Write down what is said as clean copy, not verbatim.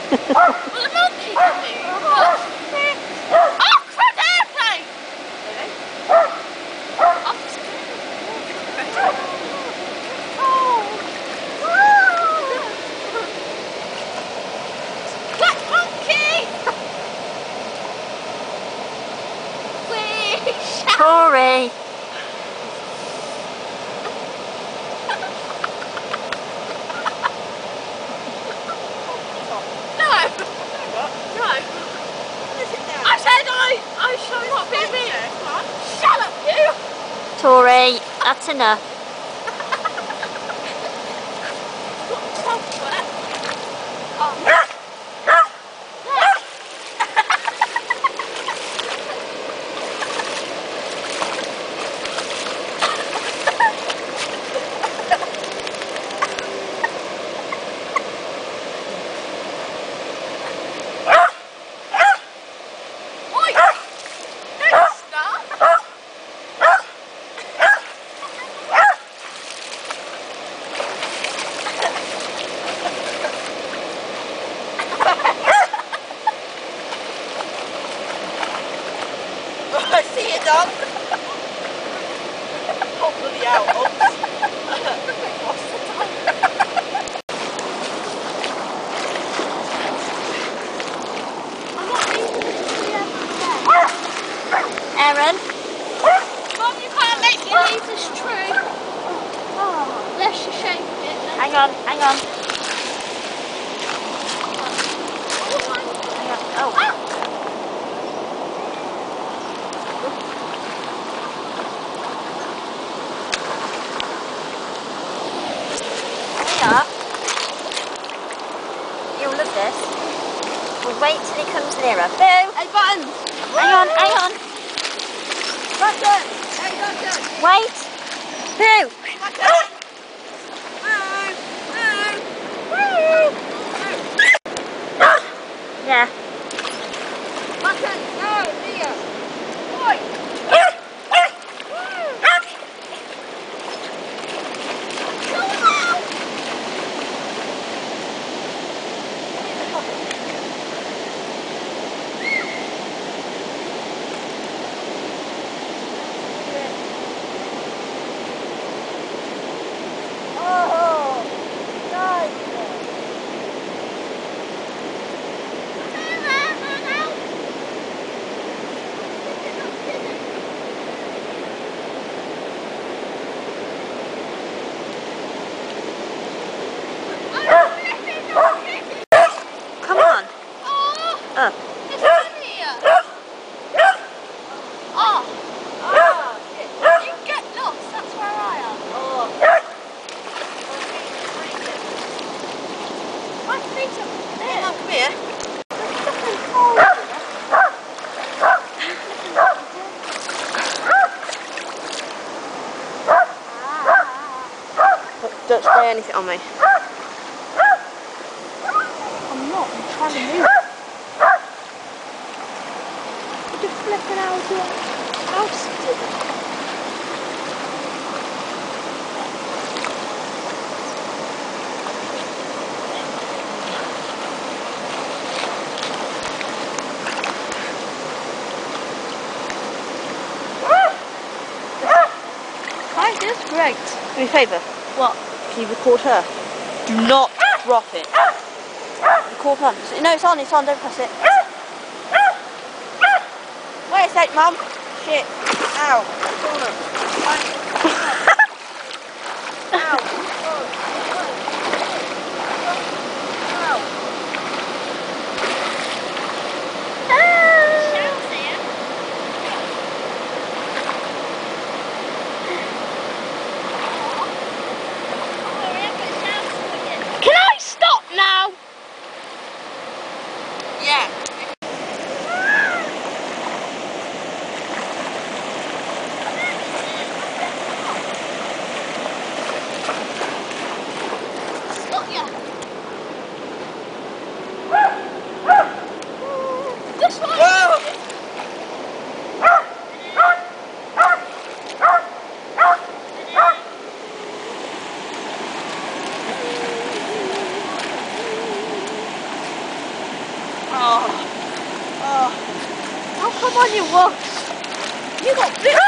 Well, the monkey can move, but... Oh, crap, airplane! Really? I'm scared. Black monkey! Wish! Tori! I said I shall not be me. Shut up, you! Tori, that's enough. I see you, dog. Oh, bloody hell. Erin? Mum, you can't make me leave this tree. Unless you shake it. Hang on, hang on. Oh. You'll love this. We'll wait till he comes nearer. Boo! Hey, Buttons! Hang on, hang on. Button! Hey, Button! Wait! Boo! Button! Yeah. Button! No, dear! Boy! Come on. Up. It's in here. Oh. You get lost, that's where I am. My feet are there. Come here. It's fucking cold. Don't spray anything on me. I'm not, I'm trying to move. You're just flipping out of your house. Hi, this is great. Do me a favour. What? Can you record her? Do not drop it. Record her. No, it's on, don't press it. Wait a sec, Mum. Shit. Ow. Corner. Ow. Can I stop now? Yeah. you what, you got bit